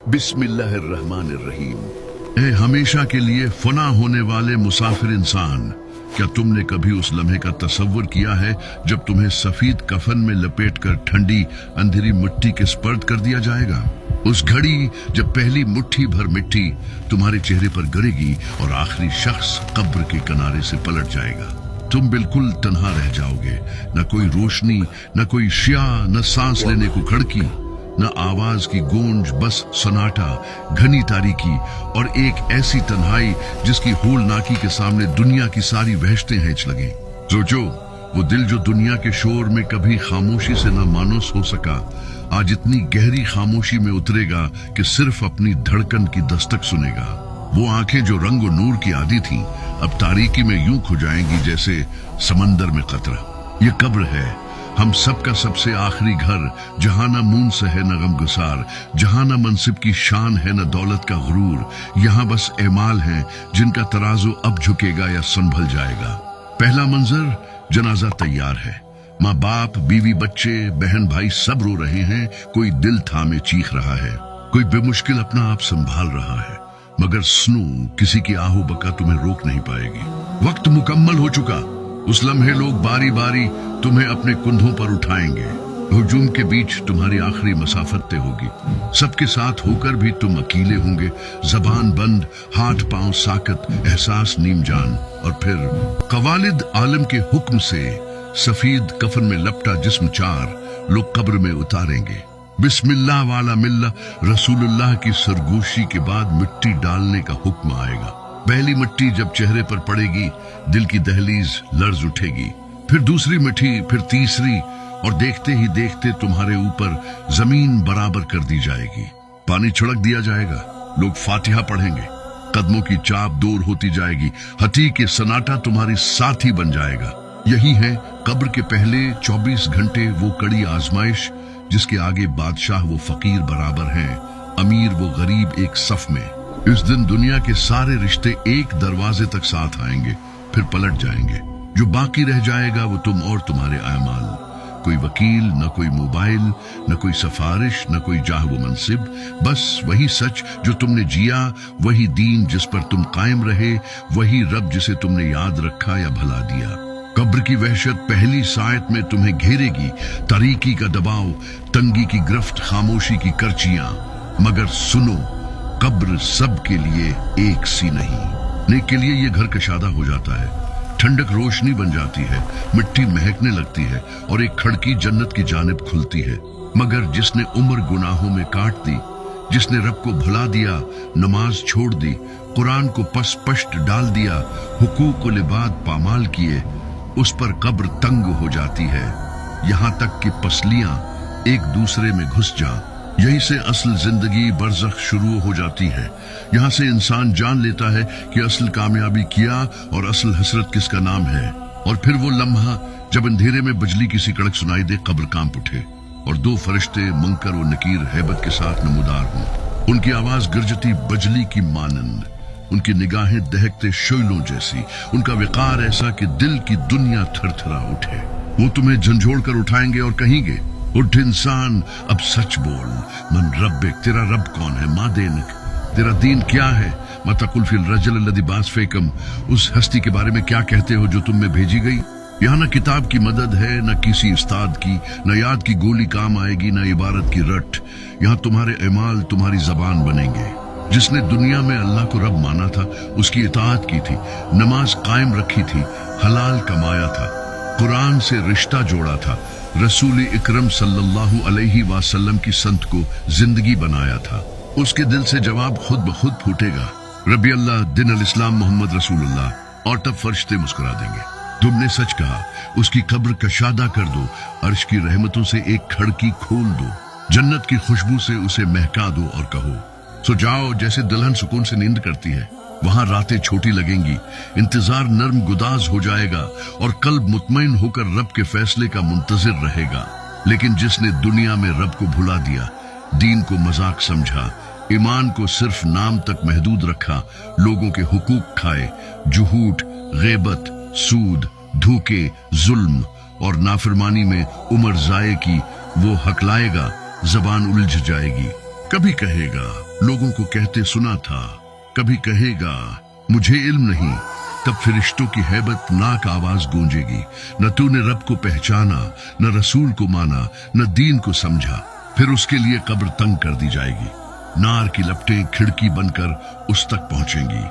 बिस्मिल्लाहिर्रहमानिर्रहीम। ए हमेशा के लिए फना होने वाले मुसाफिर इंसान, क्या तुमने कभी उस लम्हे का तसव्वुर किया है जब तुम्हें सफेद कफन में लपेटकर ठंडी अंधेरी मिट्टी के स्पर्श कर दिया जाएगा? उस घड़ी जब पहली मुट्ठी भर मिट्टी तुम्हारे चेहरे पर गिरेगी और आखिरी शख्स कब्र के किनारे से पलट जाएगा, तुम बिल्कुल तन्हा रह जाओगे। न कोई रोशनी, न कोई शिया, न सांस लेने को खिड़की, न आवाज की गूंज, बस सन्नाटा, घनी तारीकी और एक ऐसी तन्हाई जिसकी होलनाकी के सामने दुनिया की सारी वहशतें हिंच लगें। सोचो, वो दिल जो दुनिया के शोर में कभी खामोशी से न मानूस हो सका, आज इतनी गहरी खामोशी में उतरेगा कि सिर्फ अपनी धड़कन की दस्तक सुनेगा। वो आंखें जो रंग और नूर की आदी थीं, अब तारीकी में यूं खो जाएंगी जैसे समंदर में कतरा। ये कब्र है, हम सबका सबसे आखिरी घर, जहां न मून से है न गमगुसार, जहां न मनसिब की शान है न दौलत का गुरूर। यहाँ बस एमाल हैं जिनका तराजू अब झुकेगा या संभल जाएगा। पहला मंजर, जनाजा तैयार है। माँ बाप, बीवी, बच्चे, बहन भाई सब रो रहे हैं। कोई दिल थामे चीख रहा है, कोई बेमुश्किल अपना आप संभाल रहा है, मगर स्नू, किसी की आहो बका तुम्हें रोक नहीं पाएगी। वक्त मुकम्मल हो चुका। उस लम्हे लोग बारी बारी तुम्हें अपने कुंधों पर उठाएंगे। हुजूम के बीच तुम्हारी आखिरी मसाफत तय होगी। सबके साथ होकर भी तुम अकेले होंगे, जबान बंद, हाथ पांव साकत, एहसास नीम जान। और फिर कवालिद आलम के हुक्म से सफेद कफन में लपटा जिस्म चार लोग कब्र में उतारेंगे। बिस्मिल्लाह वाला मिल्ला रसूलुल्लाह की सरगोशी के बाद मिट्टी डालने का हुक्म आएगा। पहली मिट्टी जब चेहरे पर पड़ेगी, दिल की दहलीज लर्ज उठेगी, फिर दूसरी मिट्टी, फिर तीसरी, और देखते ही देखते तुम्हारे ऊपर जमीन बराबर कर दी जाएगी। पानी छिड़क दिया जाएगा, लोग फातिहा पढ़ेंगे, कदमों की चाप दूर होती जाएगी, हती के सन्नाटा तुम्हारी साथी बन जाएगा। यही है कब्र के पहले 24 घंटे, वो कड़ी आजमाइश जिसके आगे बादशाह वो फकीर बराबर हैं, अमीर वो गरीब एक सफ में। इस दिन दुनिया के सारे रिश्ते एक दरवाजे तक साथ आएंगे, फिर पलट जाएंगे। जो बाकी रह जाएगा वो तुम और तुम्हारे आमाल। कोई वकील, न कोई मोबाइल, न कोई सफारिश, न कोई जाह व मनसिब, बस वही सच जो तुमने जिया, वही दीन जिस पर तुम कायम रहे, वही रब जिसे तुमने याद रखा या भला दिया। कब्र की वहशत पहली सायत में तुम्हें घेरेगी, तारीकी का दबाव, तंगी की गिरफ्त, खामोशी की करचियां। मगर सुनो, कब्र सब के लिए एक सी नहीं। नेक के लिए ये घर कशादा हो जाता है, ठंडक रोशनी बन जाती है, मिट्टी महकने लगती है और एक खिड़की जन्नत की जानिब खुलती है। मगर जिसने उम्र गुनाहों में काट दी, जिसने रब को भुला दिया, नमाज छोड़ दी, कुरान को पस्ट डाल दिया, हुकूक व लिबाद पामाल किए, उस पर कब्र तंग हो जाती है, यहाँ तक कि पसलियां एक दूसरे में घुस जा। यही से असल जिंदगी बरज़ख शुरू हो जाती है। यहाँ से इंसान जान लेता है कि असल कामयाबी क्या और असल हसरत किसका नाम है। और फिर वो लम्हा जब अंधेरे में बिजली की सी कड़क सुनाई दे, कब्र कांप उठे और दो फरिश्ते मुनकर व नकीर हैबत के साथ नमूदार हों। उनकी आवाज गिरजती बजली की मानंद, उनकी निगाहें दहकते शोलों जैसी, उनका विकार ऐसा कि दिल की दुनिया थरथरा उठे। वो तुम्हें झंझोड़ कर उठाएंगे और कहेंगे, उठ इंसान, अब सच बोल, मन रब्बिक, तेरा रब कौन है, माँ देनक, तेरा दीन क्या है, मतकुल फिल रजल लदी बास फेकम, उस हस्ती के बारे में क्या कहते हो जो तुम में भेजी गई। यहाँ न किताब की मदद है, न किसी उस्ताद की, न याद की गोली काम आएगी, न इबारत की रट। यहाँ तुम्हारे एमाल तुम्हारी जबान बनेंगे। जिसने दुनिया में अल्लाह को रब माना था, उसकी इताअत की थी, नमाज कायम रखी थी, हलाल कमाया था, कुरान से रिश्ता जोड़ा था, रसूल इकरम सल्लल्लाहु अलैहि वसल्लम की संत को जिंदगी बनाया था, उसके दिल से जवाब खुद ब खुद फूटेगा, रबी अल्लाह दिन अल इस्लाम मोहम्मद रसूलुल्लाह, और तब फरिश्ते मुस्कुरा देंगे, तुमने सच कहा। उसकी कब्र कशादा कर दो, अर्श की रहमतों से एक खिड़की खोल दो, जन्नत की खुशबू से उसे महका दो और कहो, सो जाओ जैसे दुल्हन सुकून से नींद करती है। वहां रातें छोटी लगेंगी, इंतजार नर्म गुदाज हो जाएगा और कल्ब मुतमईन होकर रब के फैसले का मुंतजिर रहेगा। लेकिन जिसने दुनिया में रब को भुला दिया, दीन को मजाक समझा, ईमान को सिर्फ नाम तक महदूद रखा, लोगों के हुकूक खाए, जुहूट, गैबत, सूद, धोखे, जुल्म और नाफरमानी में उम्र जाए की, वो हकलाएगा, जबान उलझ जाएगी। कभी कहेगा, लोगों को कहते सुना था, कभी कहेगा मुझे इल्म नहीं, तब फरिश्तों की हैबत नाक आवाज गूंजेगी, न तूने रब को पहचाना, न रसूल को माना, न दीन को समझा। फिर उसके लिए कब्र तंग कर दी जाएगी, नार की लपटें खिड़की बनकर उस तक पहुंचेंगी,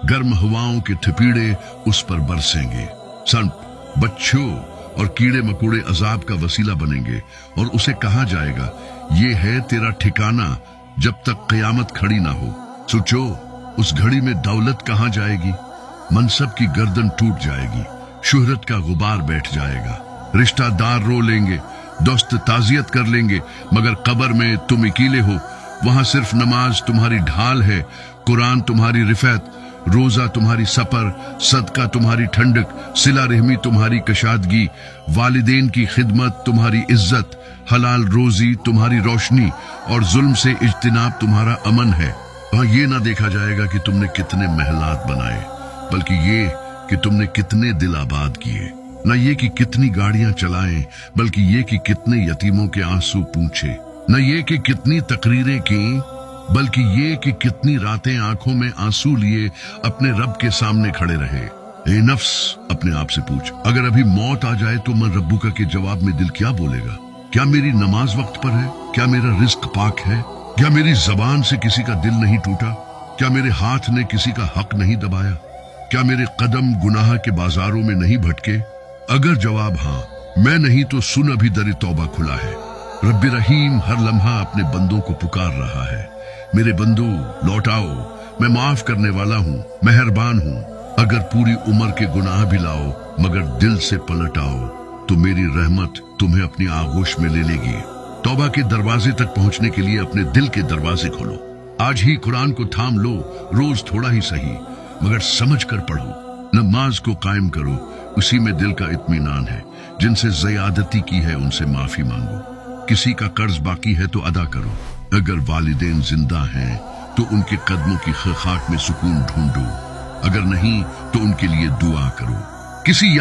गर्म हवाओं के थपीड़े उस पर बरसेंगे। सर्प, बच्चों और कीड़े मकोड़े अजाब का वसीला बनेंगे और उसे कहा जाएगा, ये है तेरा ठिकाना जब तक कयामत खड़ी ना हो। सोचो, उस घड़ी में दौलत कहाँ जाएगी, मनसब की गर्दन टूट जाएगी, शुहरत का गुबार बैठ जाएगा, रिश्तेदार रो लेंगे, दोस्त ताजियत कर लेंगे, मगर कब्र में तुम अकेले हो। वहां सिर्फ नमाज तुम्हारी ढाल है, कुरान तुम्हारी रिफत, रोजा तुम्हारी सफर, सदका तुम्हारी ठंडक, सिला रहमी तुम्हारी कशादगी, वालिदैन की खिदमत तुम्हारी इज्जत, हलाल रोजी तुम्हारी रोशनी और जुल्म से इज्तिनाब तुम्हारा अमन है। वहां ये ना देखा जाएगा कि तुमने कितने महलात बनाए, बल्कि ये कि तुमने कितने दिल आबाद किए। न ये कि कितनी गाड़ियां चलाएं, बल्कि ये कि कितने यतीमों के आंसू पूछे। न ये कि कितनी तकरीरें की, बल्कि ये कि कितनी रातें आंखों में आंसू लिए अपने रब के सामने खड़े रहे। ए नफ्स, अपने आप से पूछ, अगर अभी मौत आ जाए तो मन रब्बुका के जवाब में दिल क्या बोलेगा? क्या मेरी नमाज वक्त पर है? क्या मेरा रिस्क पाक है? क्या मेरी जबान से किसी का दिल नहीं टूटा? क्या मेरे हाथ ने किसी का हक नहीं दबाया? क्या मेरे कदम गुनाह के बाजारों में नहीं भटके? अगर जवाब हाँ, मैं नहीं तो सुन, अभी दर तौबा खुला है। रब्बी रहीम हर लम्हा अपने बंदों को पुकार रहा है, मेरे बंदो लौट आओ, मैं माफ करने वाला हूँ, मेहरबान हूँ। अगर पूरी उम्र के गुनाह भी लाओ, मगर दिल से पलट आओ, तो मेरी रहमत तुम्हें अपनी आगोश में ले लेगी। तौबा के दरवाजे तक पहुंचने के लिए अपने दिल के दरवाजे खोलो। आज ही कुरान को थाम लो, रोज थोड़ा ही सही, मगर समझ कर पढ़ो। नमाज को कायम करो, उसी में दिल का इत्मीनान है। जिनसे ज़यादती की है उनसे माफी मांगो, किसी का कर्ज बाकी है तो अदा करो। अगर वालिदैन जिंदा हैं तो उनके कदमों की खाक में सुकून ढूंढो, अगर नहीं तो उनके लिए दुआ करो। किसी